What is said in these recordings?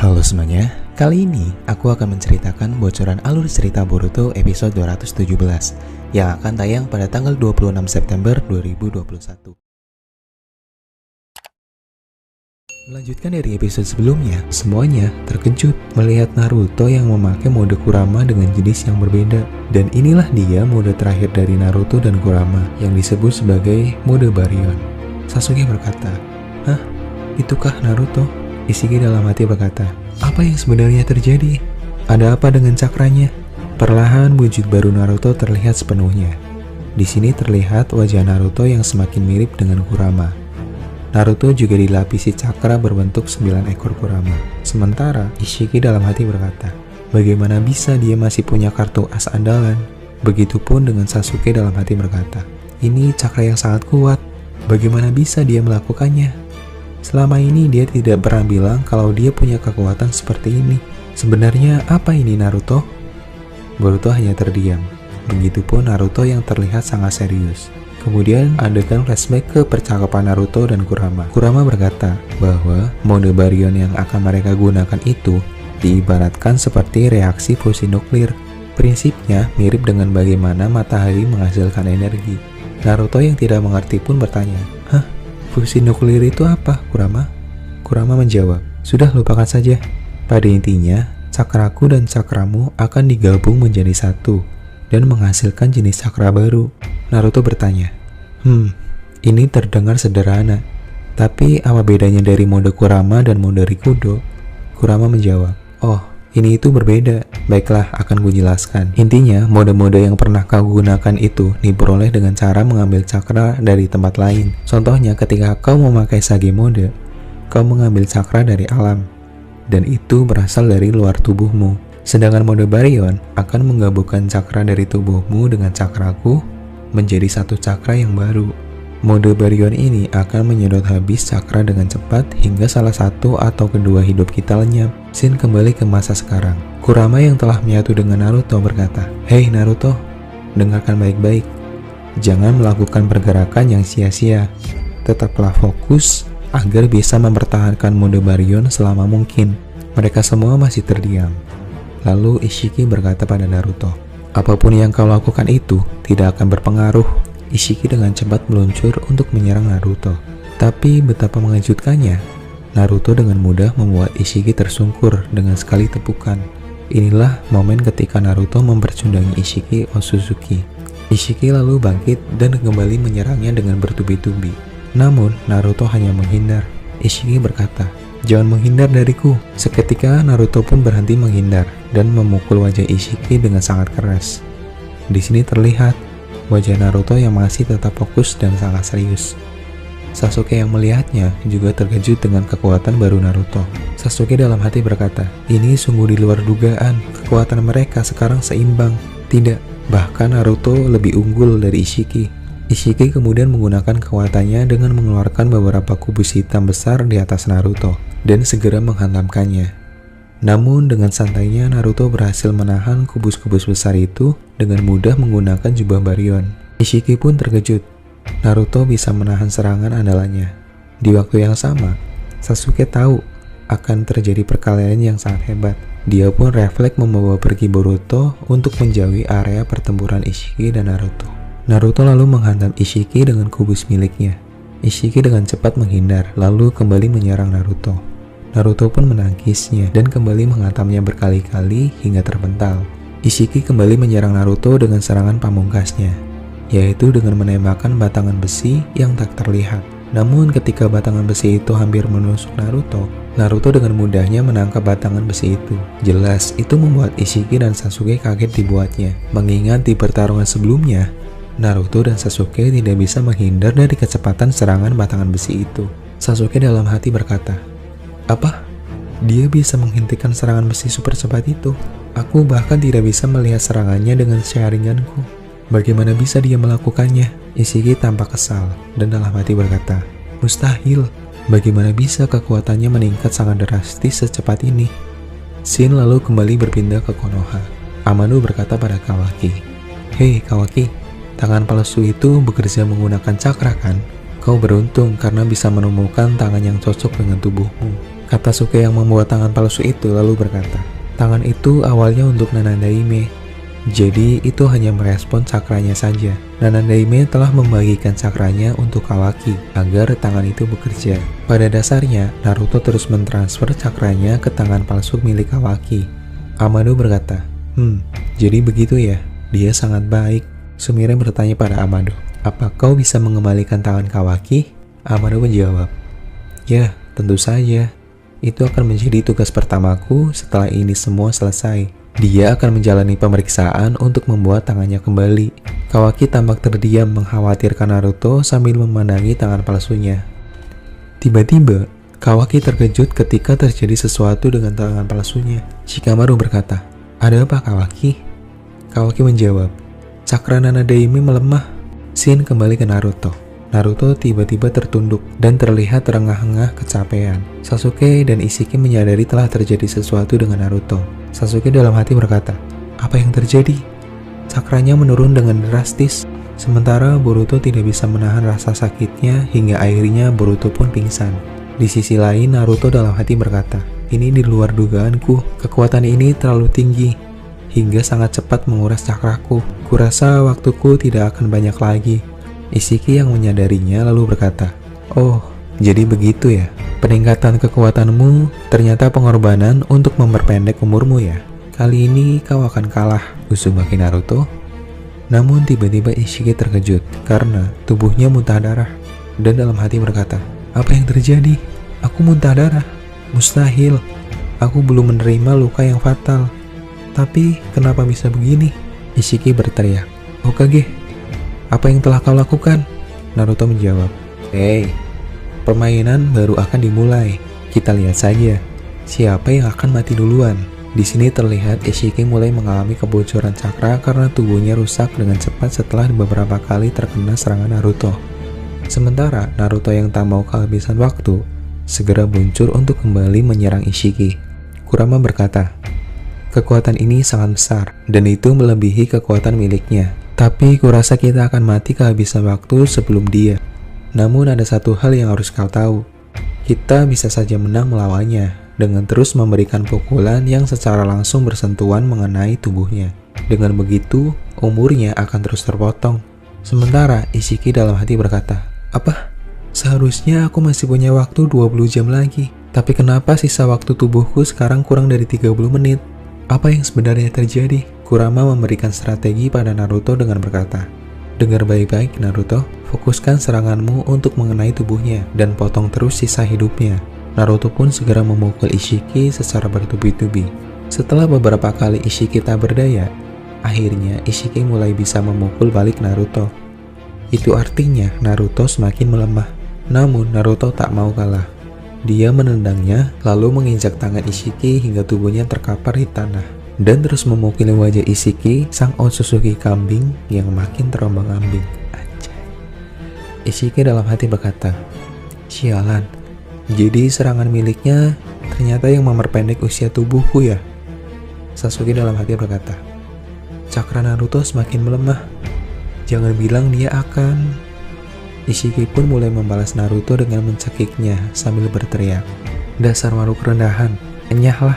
Halo semuanya, kali ini aku akan menceritakan bocoran alur cerita Boruto episode 217 yang akan tayang pada tanggal 26 September 2021. Melanjutkan dari episode sebelumnya, semuanya terkejut melihat Naruto yang memakai mode Kurama dengan jenis yang berbeda. Dan inilah dia mode terakhir dari Naruto dan Kurama yang disebut sebagai mode Baryon. Sasuke berkata, "Hah? Itukah Naruto?" Ishiki dalam hati berkata, "Apa yang sebenarnya terjadi? Ada apa dengan cakranya?" Perlahan wujud baru Naruto terlihat sepenuhnya. Di sini terlihat wajah Naruto yang semakin mirip dengan Kurama. Naruto juga dilapisi cakra berbentuk 9 ekor Kurama. Sementara Ishiki dalam hati berkata, bagaimana bisa dia masih punya kartu as andalan? Begitupun dengan Sasuke dalam hati berkata, ini cakra yang sangat kuat. Bagaimana bisa dia melakukannya? Selama ini dia tidak pernah bilang kalau dia punya kekuatan seperti ini. Sebenarnya apa ini Naruto? Boruto hanya terdiam. Begitupun Naruto yang terlihat sangat serius. Kemudian adegan flashback ke percakapan Naruto dan Kurama. Kurama berkata bahwa mode Baryon yang akan mereka gunakan itu diibaratkan seperti reaksi fusi nuklir. Prinsipnya mirip dengan bagaimana matahari menghasilkan energi. Naruto yang tidak mengerti pun bertanya, "Hah? Fusi nuklir itu apa, Kurama?" Kurama menjawab, "Sudah lupakan saja. Pada intinya, cakraku dan cakramu akan digabung menjadi satu dan menghasilkan jenis cakra baru." Naruto bertanya, ini terdengar sederhana, tapi apa bedanya dari mode Kurama dan mode Rikudo?" Kurama menjawab, "Oh, ini itu berbeda. Baiklah, akan kujelaskan. Intinya, mode-mode yang pernah kau gunakan itu diperoleh dengan cara mengambil cakra dari tempat lain. Contohnya, ketika kau memakai Sage mode, kau mengambil cakra dari alam, dan itu berasal dari luar tubuhmu. Sedangkan mode Baryon akan menggabungkan cakra dari tubuhmu dengan cakraku menjadi satu cakra yang baru. Mode Baryon ini akan menyedot habis cakra dengan cepat hingga salah satu atau kedua hidup kita lenyap." Shin kembali ke masa sekarang. Kurama yang telah menyatu dengan Naruto berkata, "Hei Naruto, dengarkan baik-baik. Jangan melakukan pergerakan yang sia-sia. Tetaplah fokus agar bisa mempertahankan mode Baryon selama mungkin." Mereka semua masih terdiam. Lalu Ishiki berkata pada Naruto, "Apapun yang kau lakukan itu tidak akan berpengaruh." Ishiki dengan cepat meluncur untuk menyerang Naruto. Tapi betapa mengejutkannya, Naruto dengan mudah membuat Ishiki tersungkur dengan sekali tepukan. Inilah momen ketika Naruto mempercundangi Ishiki Otsutsuki. Ishiki lalu bangkit dan kembali menyerangnya dengan bertubi-tubi. Namun Naruto hanya menghindar. Ishiki berkata, "Jangan menghindar dariku." Seketika Naruto pun berhenti menghindar dan memukul wajah Ishiki dengan sangat keras. Di sini terlihat wajah Naruto yang masih tetap fokus dan sangat serius. Sasuke yang melihatnya juga terkejut dengan kekuatan baru Naruto. Sasuke dalam hati berkata, ini sungguh di luar dugaan. Kekuatan mereka sekarang seimbang. Tidak, bahkan Naruto lebih unggul dari Ishiki. Ishiki kemudian menggunakan kekuatannya dengan mengeluarkan beberapa kubus hitam besar di atas Naruto dan segera menghantamkannya. Namun dengan santainya Naruto berhasil menahan kubus-kubus besar itu dengan mudah menggunakan jubah Baryon. Ishiki pun terkejut. Naruto bisa menahan serangan andalannya. Di waktu yang sama, Sasuke tahu akan terjadi perkelahian yang sangat hebat. Dia pun refleks membawa pergi Boruto untuk menjauhi area pertempuran Ishiki dan Naruto. Naruto lalu menghantam Ishiki dengan kubus miliknya. Ishiki dengan cepat menghindar, lalu kembali menyerang Naruto. Naruto pun menangkisnya dan kembali menghantamnya berkali-kali hingga terpental. Ishiki kembali menyerang Naruto dengan serangan pamungkasnya, yaitu dengan menembakkan batangan besi yang tak terlihat. Namun ketika batangan besi itu hampir menusuk Naruto, Naruto dengan mudahnya menangkap batangan besi itu. Jelas itu membuat Ishiki dan Sasuke kaget dibuatnya, mengingat di pertarungan sebelumnya, Naruto dan Sasuke tidak bisa menghindar dari kecepatan serangan batangan besi itu. Sasuke dalam hati berkata, "Apa? Dia bisa menghentikan serangan besi super cepat itu? Aku bahkan tidak bisa melihat serangannya dengan syaringanku. Bagaimana bisa dia melakukannya?" Ishiki tampak kesal dan dalam hati berkata, "Mustahil. Bagaimana bisa kekuatannya meningkat sangat drastis secepat ini?" Shin lalu kembali berpindah ke Konoha. Amano berkata pada Kawaki, "Hei Kawaki, tangan palsu itu bekerja menggunakan cakra kan? Kau beruntung karena bisa menemukan tangan yang cocok dengan tubuhmu. Kata Suke yang membuat tangan palsu itu lalu berkata, tangan itu awalnya untuk Nanandaime. Jadi itu hanya merespon cakranya saja. Nanandaime telah membagikan cakranya untuk Kawaki agar tangan itu bekerja. Pada dasarnya, Naruto terus mentransfer cakranya ke tangan palsu milik Kawaki. Amado berkata, jadi begitu ya, dia sangat baik. Sumire bertanya pada Amado, apa kau bisa mengembalikan tangan Kawaki? Amado menjawab, ya tentu saja. Itu akan menjadi tugas pertamaku setelah ini semua selesai. Dia akan menjalani pemeriksaan untuk membuat tangannya kembali. Kawaki tampak terdiam mengkhawatirkan Naruto sambil memandangi tangan palsunya. Tiba-tiba, Kawaki terkejut ketika terjadi sesuatu dengan tangan palsunya. Shikamaru berkata, ada apa Kawaki? Kawaki menjawab, cakra Nanandaime melemah. Scene kembali ke Naruto. Naruto tiba-tiba tertunduk dan terlihat terengah-engah kecapean. Sasuke dan Ishiki menyadari telah terjadi sesuatu dengan Naruto. Sasuke dalam hati berkata, apa yang terjadi? Cakranya menurun dengan drastis. Sementara Boruto tidak bisa menahan rasa sakitnya hingga akhirnya Boruto pun pingsan. Di sisi lain, Naruto dalam hati berkata, ini di luar dugaanku. Kekuatan ini terlalu tinggi hingga sangat cepat menguras cakraku. Kurasa waktuku tidak akan banyak lagi. Ishiki yang menyadarinya lalu berkata, oh, jadi begitu ya. Peningkatan kekuatanmu ternyata pengorbanan untuk memperpendek umurmu ya. Kali ini kau akan kalah, Uzumaki Naruto. Namun tiba-tiba Ishiki terkejut karena tubuhnya muntah darah. Dan dalam hati berkata, apa yang terjadi? Aku muntah darah. Mustahil. Aku belum menerima luka yang fatal. Tapi kenapa bisa begini? Ishiki berteriak, Hokage, apa yang telah kau lakukan? Naruto menjawab, hei, permainan baru akan dimulai. Kita lihat saja siapa yang akan mati duluan. Di sini terlihat Ishiki mulai mengalami kebocoran cakra karena tubuhnya rusak dengan cepat setelah beberapa kali terkena serangan Naruto. Sementara Naruto yang tak mau kehabisan waktu segera muncul untuk kembali menyerang Ishiki. Kurama berkata, kekuatan ini sangat besar dan itu melebihi kekuatan miliknya. Tapi kurasa kita akan mati kehabisan waktu sebelum dia. Namun ada satu hal yang harus kau tahu. Kita bisa saja menang melawannya dengan terus memberikan pukulan yang secara langsung bersentuhan mengenai tubuhnya. Dengan begitu, umurnya akan terus terpotong. Sementara Ishiki dalam hati berkata, apa? Seharusnya aku masih punya waktu 20 jam lagi. Tapi kenapa sisa waktu tubuhku sekarang kurang dari 30 menit? Apa yang sebenarnya terjadi? Kurama memberikan strategi pada Naruto dengan berkata, dengar baik-baik Naruto, fokuskan seranganmu untuk mengenai tubuhnya dan potong terus sisa hidupnya. Naruto pun segera memukul Ishiki secara bertubi-tubi. Setelah beberapa kali Ishiki tak berdaya, akhirnya Ishiki mulai bisa memukul balik Naruto. Itu artinya Naruto semakin melemah. Namun Naruto tak mau kalah. Dia menendangnya lalu menginjak tangan Ishiki hingga tubuhnya terkapar di tanah. Dan terus memukuli wajah Ishiki, sang Otsutsuki kambing yang makin terombang-ambing. Ishiki dalam hati berkata, sialan, jadi serangan miliknya ternyata yang memperpendek usia tubuhku ya. Sasuke dalam hati berkata, cakra Naruto semakin melemah. Jangan bilang dia akan... Ishiki pun mulai membalas Naruto dengan mencekiknya sambil berteriak, dasar makhluk rendahan, enyahlah.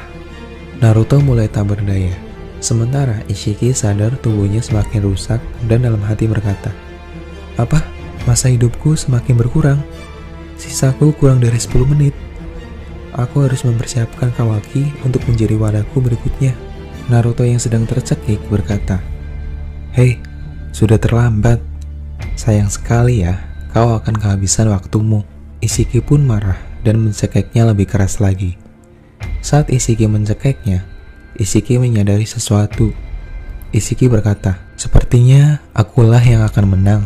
Naruto mulai tak berdaya. Sementara Ishiki sadar tubuhnya semakin rusak dan dalam hati berkata, apa? Masa hidupku semakin berkurang? Sisaku kurang dari 10 menit. Aku harus mempersiapkan Kawaki untuk menjadi wadahku berikutnya. Naruto yang sedang tercekik berkata, hei, sudah terlambat. Sayang sekali ya, kau akan kehabisan waktumu. Ishiki pun marah dan mencekiknya lebih keras lagi. Saat Ishiki mencekeknya, Ishiki menyadari sesuatu. Ishiki berkata, sepertinya akulah yang akan menang,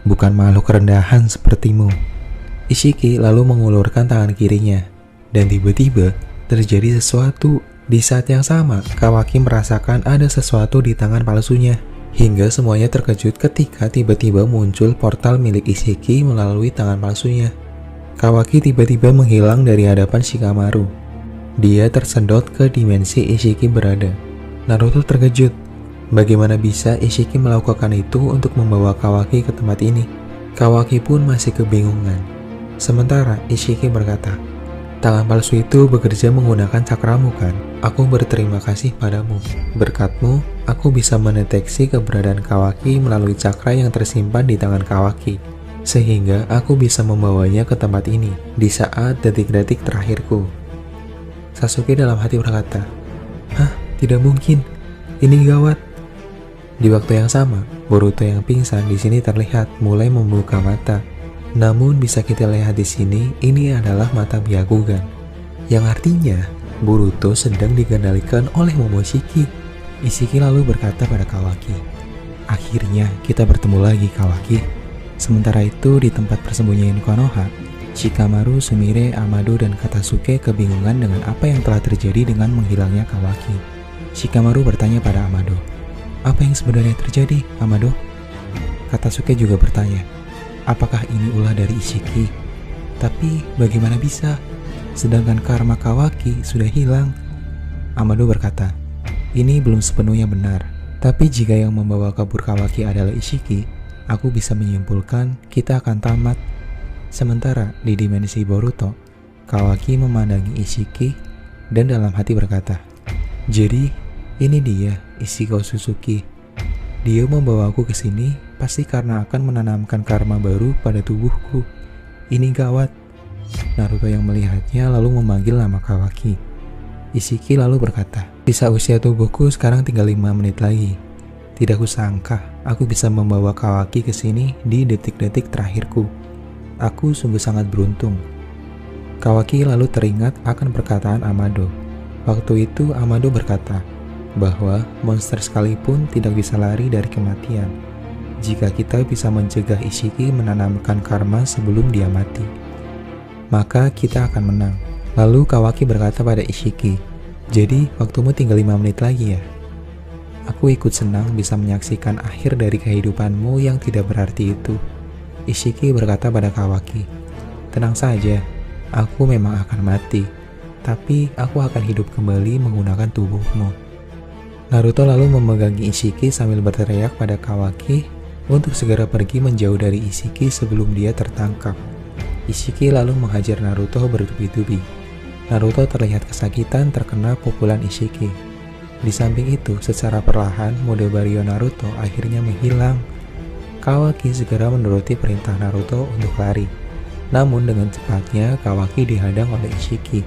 bukan makhluk rendahan sepertimu. Ishiki lalu mengulurkan tangan kirinya, dan tiba-tiba terjadi sesuatu. Di saat yang sama, Kawaki merasakan ada sesuatu di tangan palsunya. Hingga semuanya terkejut ketika tiba-tiba muncul portal milik Ishiki melalui tangan palsunya. Kawaki tiba-tiba menghilang dari hadapan Shikamaru. Dia tersedot ke dimensi Ishiki berada. Naruto terkejut. Bagaimana bisa Ishiki melakukan itu untuk membawa Kawaki ke tempat ini? Kawaki pun masih kebingungan. Sementara Ishiki berkata, Tangan palsu itu bekerja menggunakan cakramu kan? Aku berterima kasih padamu. Berkatmu, aku bisa mendeteksi keberadaan Kawaki melalui cakra yang tersimpan di tangan Kawaki. Sehingga aku bisa membawanya ke tempat ini di saat detik-detik terakhirku. Sasuke dalam hati berkata, "Hah, tidak mungkin. Ini gawat." Di waktu yang sama, Boruto yang pingsan di sini terlihat mulai membuka mata. Namun bisa kita lihat di sini, ini adalah mata Byakugan, yang artinya Boruto sedang dikendalikan oleh Momoshiki. Ishiki lalu berkata pada Kawaki, "Akhirnya kita bertemu lagi, Kawaki." Sementara itu di tempat persembunyian Konoha, Shikamaru, Sumire, Amado, dan Katasuke kebingungan dengan apa yang telah terjadi dengan menghilangnya Kawaki. Shikamaru bertanya pada Amado, "Apa yang sebenarnya terjadi, Amado?" Katasuke juga bertanya, "Apakah ini ulah dari Ishiki? Tapi bagaimana bisa? Sedangkan karma Kawaki sudah hilang." Amado berkata, "Ini belum sepenuhnya benar. Tapi jika yang membawa kabur Kawaki adalah Ishiki, aku bisa menyimpulkan kita akan tamat." Sementara di dimensi Boruto, Kawaki memandangi Ishiki dan dalam hati berkata, "Jadi ini dia Ishiko Suzuki. Dia membawaku ke sini pasti karena akan menanamkan karma baru pada tubuhku. Ini gawat." Naruto yang melihatnya lalu memanggil nama Kawaki. Ishiki lalu berkata, "Sisa usia tubuhku sekarang tinggal 5 menit lagi. Tidak kusangka aku bisa membawa Kawaki ke sini di detik-detik terakhirku. Aku sungguh sangat beruntung." Kawaki lalu teringat akan perkataan Amado. Waktu itu Amado berkata bahwa monster sekalipun tidak bisa lari dari kematian jika kita bisa mencegah Ishiki menanamkan karma sebelum dia mati, maka kita akan menang. Lalu Kawaki berkata pada Ishiki, "Jadi waktumu tinggal 5 menit lagi ya? Aku ikut senang bisa menyaksikan akhir dari kehidupanmu yang tidak berarti itu." Ishiki berkata pada Kawaki, "Tenang saja, aku memang akan mati, tapi aku akan hidup kembali menggunakan tubuhmu." Naruto lalu memegangi Ishiki sambil berteriak pada Kawaki untuk segera pergi menjauh dari Ishiki sebelum dia tertangkap. Ishiki lalu menghajar Naruto bertubi-tubi. Naruto terlihat kesakitan terkena pukulan Ishiki. Di samping itu, secara perlahan mode Baryo Naruto akhirnya menghilang. Kawaki segera menuruti perintah Naruto untuk lari. Namun dengan cepatnya Kawaki dihadang oleh Ishiki.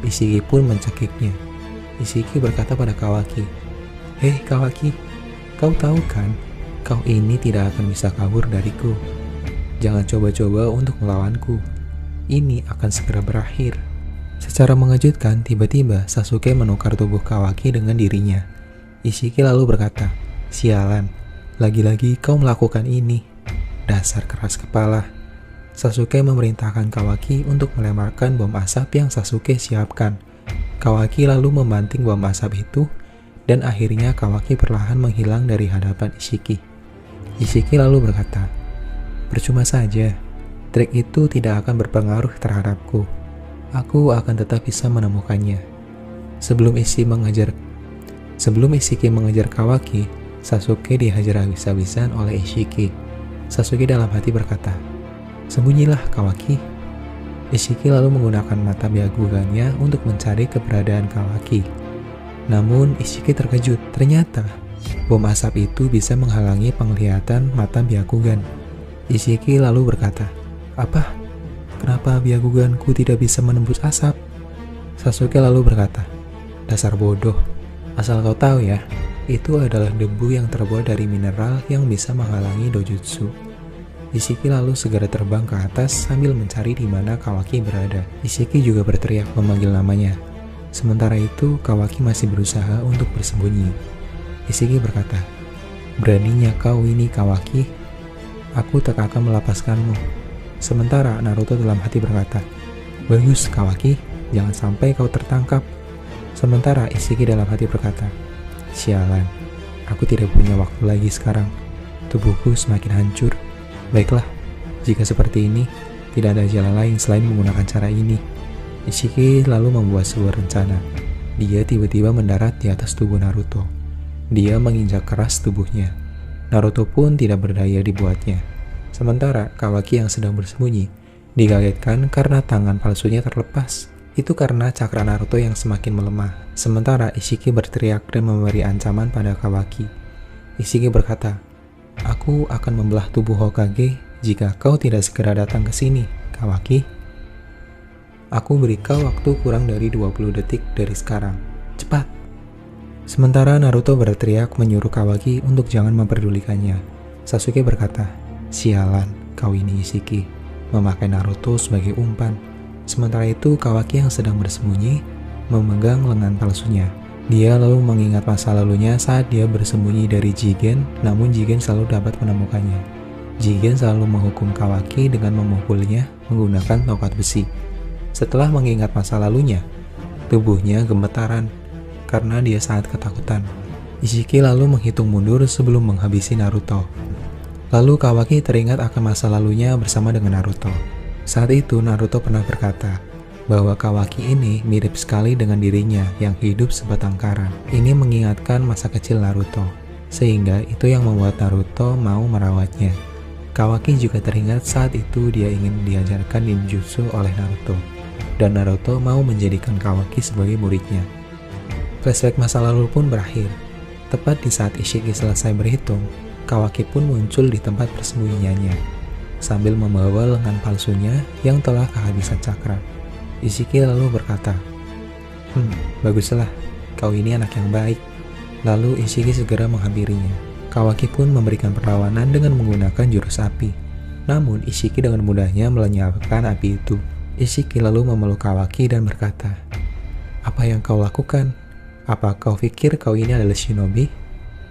Ishiki pun mencekiknya. Ishiki berkata pada Kawaki, "Hei Kawaki, kau tahu kan, kau ini tidak akan bisa kabur dariku. Jangan coba-coba untuk melawanku. Ini akan segera berakhir." Secara mengejutkan, tiba-tiba Sasuke menukar tubuh Kawaki dengan dirinya. Ishiki lalu berkata, "Sialan, lagi-lagi kau melakukan ini. Dasar keras kepala." Sasuke memerintahkan Kawaki untuk melemparkan bom asap yang Sasuke siapkan. Kawaki lalu membanting bom asap itu, dan akhirnya Kawaki perlahan menghilang dari hadapan Ishiki. Ishiki lalu berkata, "Percuma saja, trik itu tidak akan berpengaruh terhadapku. Aku akan tetap bisa menemukannya." Sebelum Ishiki mengejar Kawaki, Sasuke dihajar habis-habisan oleh Ishiki. Sasuke dalam hati berkata, "Sembunyilah Kawaki." Ishiki lalu menggunakan mata Byakugannya untuk mencari keberadaan Kawaki. Namun Ishiki terkejut, ternyata bom asap itu bisa menghalangi penglihatan mata Byakugan. Ishiki lalu berkata, "Apa? Kenapa Byakuganku tidak bisa menembus asap?" Sasuke lalu berkata, "Dasar bodoh, asal kau tahu ya, itu adalah debu yang terbuat dari mineral yang bisa menghalangi dojutsu." Ishiki lalu segera terbang ke atas sambil mencari di mana Kawaki berada. Ishiki juga berteriak memanggil namanya. Sementara itu, Kawaki masih berusaha untuk bersembunyi. Ishiki berkata, "Beraninya kau ini Kawaki, aku tak akan melepaskanmu." Sementara Naruto dalam hati berkata, "Bagus Kawaki, jangan sampai kau tertangkap." Sementara Ishiki dalam hati berkata, "Sialan, aku tidak punya waktu lagi sekarang. Tubuhku semakin hancur. Baiklah, jika seperti ini, tidak ada jalan lain selain menggunakan cara ini." Ishiki lalu membuat sebuah rencana. Dia tiba-tiba mendarat di atas tubuh Naruto. Dia menginjak keras tubuhnya. Naruto pun tidak berdaya dibuatnya. Sementara Kawaki yang sedang bersembunyi dikagetkan karena tangan palsunya terlepas. Itu karena cakra Naruto yang semakin melemah. Sementara Ishiki berteriak dan memberi ancaman pada Kawaki. Ishiki berkata, "Aku akan membelah tubuh Hokage jika kau tidak segera datang ke sini, Kawaki. Aku beri kau waktu kurang dari 20 detik dari sekarang. Cepat!" Sementara Naruto berteriak menyuruh Kawaki untuk jangan memperdulikannya. Sasuke berkata, "Sialan, kau ini Ishiki, memakai Naruto sebagai umpan." Sementara itu Kawaki yang sedang bersembunyi memegang lengan palsunya. Dia lalu mengingat masa lalunya saat dia bersembunyi dari Jigen, namun Jigen selalu dapat menemukannya. Jigen selalu menghukum Kawaki dengan memukulnya menggunakan tongkat besi. Setelah mengingat masa lalunya, tubuhnya gemetaran karena dia sangat ketakutan. Ishiki lalu menghitung mundur sebelum menghabisi Naruto. Lalu Kawaki teringat akan masa lalunya bersama dengan Naruto. Saat itu Naruto pernah berkata bahwa Kawaki ini mirip sekali dengan dirinya yang hidup sebatang kara. Ini mengingatkan masa kecil Naruto, sehingga itu yang membuat Naruto mau merawatnya. Kawaki juga teringat saat itu dia ingin diajarkan ninjutsu oleh Naruto, dan Naruto mau menjadikan Kawaki sebagai muridnya. Flashback masa lalu pun berakhir. Tepat di saat Ishiki selesai berhitung, Kawaki pun muncul di tempat persembunyiannya sambil membawa lengan palsunya yang telah kehabisan cakra. Ishiki lalu berkata, "Baguslah, kau ini anak yang baik." Lalu Ishiki segera menghampirinya. Kawaki pun memberikan perlawanan dengan menggunakan jurus api. Namun Ishiki dengan mudahnya melenyapkan api itu. Ishiki lalu memeluk Kawaki dan berkata, "Apa yang kau lakukan? Apa kau pikir kau ini adalah shinobi?"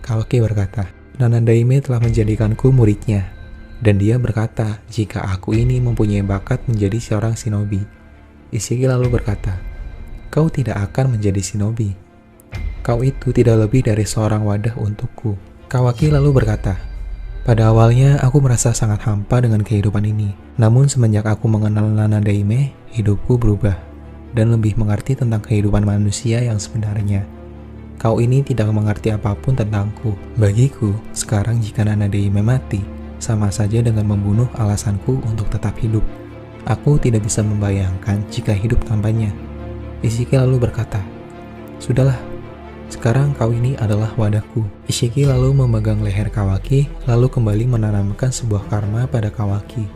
Kawaki berkata, "Nanadaime telah menjadikanku muridnya. Dan dia berkata jika aku ini mempunyai bakat menjadi seorang shinobi." Ishiki lalu berkata, "Kau tidak akan menjadi shinobi. Kau itu tidak lebih dari seorang wadah untukku." Kawaki lalu berkata, "Pada awalnya aku merasa sangat hampa dengan kehidupan ini. Namun semenjak aku mengenal Nanadaime, hidupku berubah dan lebih mengerti tentang kehidupan manusia yang sebenarnya. Kau ini tidak mengerti apapun tentangku. Bagiku, sekarang jika Nanadaime mati, sama saja dengan membunuh alasanku untuk tetap hidup. Aku tidak bisa membayangkan jika hidup tanpanya." Ishiki lalu berkata, "Sudahlah, sekarang kau ini adalah wadahku." Ishiki lalu memegang leher Kawaki, lalu kembali menanamkan sebuah karma pada Kawaki.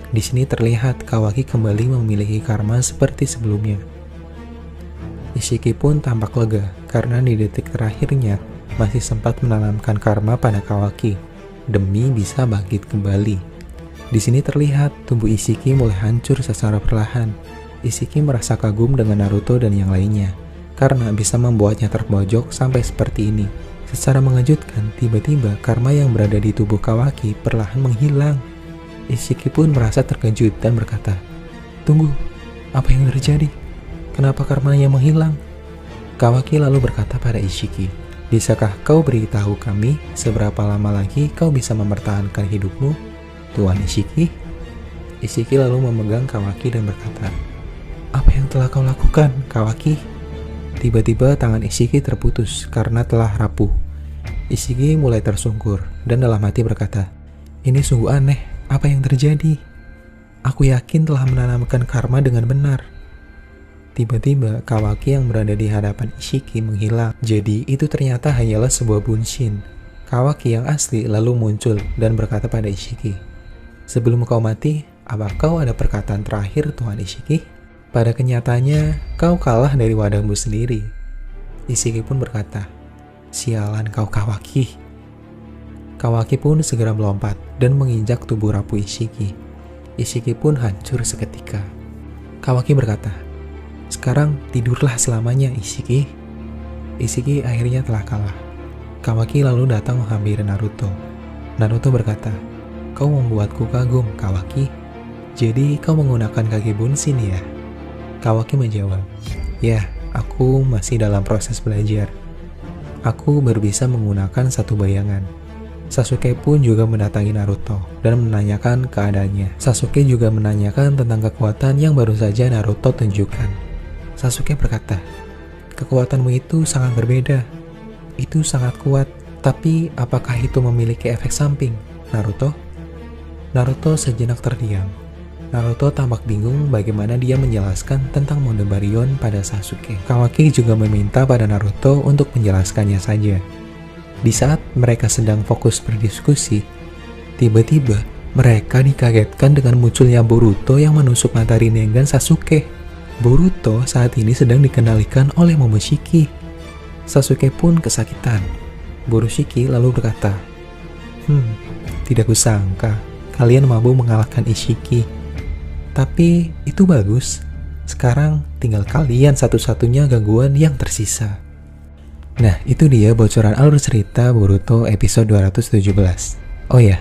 Di sini terlihat Kawaki kembali memiliki karma seperti sebelumnya. Ishiki pun tampak lega karena di detik terakhirnya masih sempat menanamkan karma pada Kawaki demi bisa bangkit kembali. Di sini terlihat tubuh Ishiki mulai hancur secara perlahan. Ishiki merasa kagum dengan Naruto dan yang lainnya karena bisa membuatnya terpojok sampai seperti ini. Secara mengejutkan, tiba-tiba karma yang berada di tubuh Kawaki perlahan menghilang. Ishiki pun merasa terkejut dan berkata, "Tunggu, apa yang terjadi? Kenapa karmanya menghilang?" Kawaki lalu berkata pada Ishiki, "Bisakah kau beritahu kami seberapa lama lagi kau bisa mempertahankan hidupmu, Tuan Ishiki?" Ishiki lalu memegang Kawaki dan berkata, "Apa yang telah kau lakukan, Kawaki?" Tiba-tiba tangan Ishiki terputus karena telah rapuh. Ishiki mulai tersungkur dan dalam hati berkata, "Ini sungguh aneh, apa yang terjadi? Aku yakin telah menanamkan karma dengan benar." Tiba-tiba Kawaki yang berada di hadapan Ishiki menghilang. Jadi itu ternyata hanyalah sebuah bunshin. Kawaki yang asli lalu muncul dan berkata pada Ishiki, "Sebelum kau mati, apa kau ada perkataan terakhir, Tuan Ishiki?" Pada kenyataannya, kau kalah dari wadahmu sendiri. Ishiki pun berkata, "Sialan kau Kawaki." Kawaki pun segera melompat dan menginjak tubuh rapuh Ishiki. Ishiki pun hancur seketika. Kawaki berkata, "Sekarang tidurlah selamanya, Ishiki." Ishiki akhirnya telah kalah. Kawaki lalu datang menghampiri Naruto. Naruto berkata, "Kau membuatku kagum, Kawaki. Jadi kau menggunakan kaki bunshin ya?" Kawaki menjawab, "Ya, aku masih dalam proses belajar. Aku baru bisa menggunakan satu bayangan." Sasuke pun juga mendatangi Naruto dan menanyakan keadaannya. Sasuke juga menanyakan tentang kekuatan yang baru saja Naruto tunjukkan. Sasuke berkata, "Kekuatanmu itu sangat berbeda. Itu sangat kuat, tapi apakah itu memiliki efek samping, Naruto?" Naruto sejenak terdiam. Naruto tampak bingung bagaimana dia menjelaskan tentang mode Baryon pada Sasuke. Kawaki juga meminta pada Naruto untuk menjelaskannya saja. Di saat mereka sedang fokus berdiskusi, tiba-tiba mereka dikagetkan dengan munculnya Boruto yang menusuk mata Rinnegan Sasuke. Boruto saat ini sedang dikendalikan oleh Momoshiki. Sasuke pun kesakitan. Borushiki lalu berkata, tidak kusangka kalian mampu mengalahkan Ishiki. Tapi itu bagus. Sekarang tinggal kalian satu-satunya gangguan yang tersisa. Nah, itu dia bocoran alur cerita Boruto episode 217. Oh ya,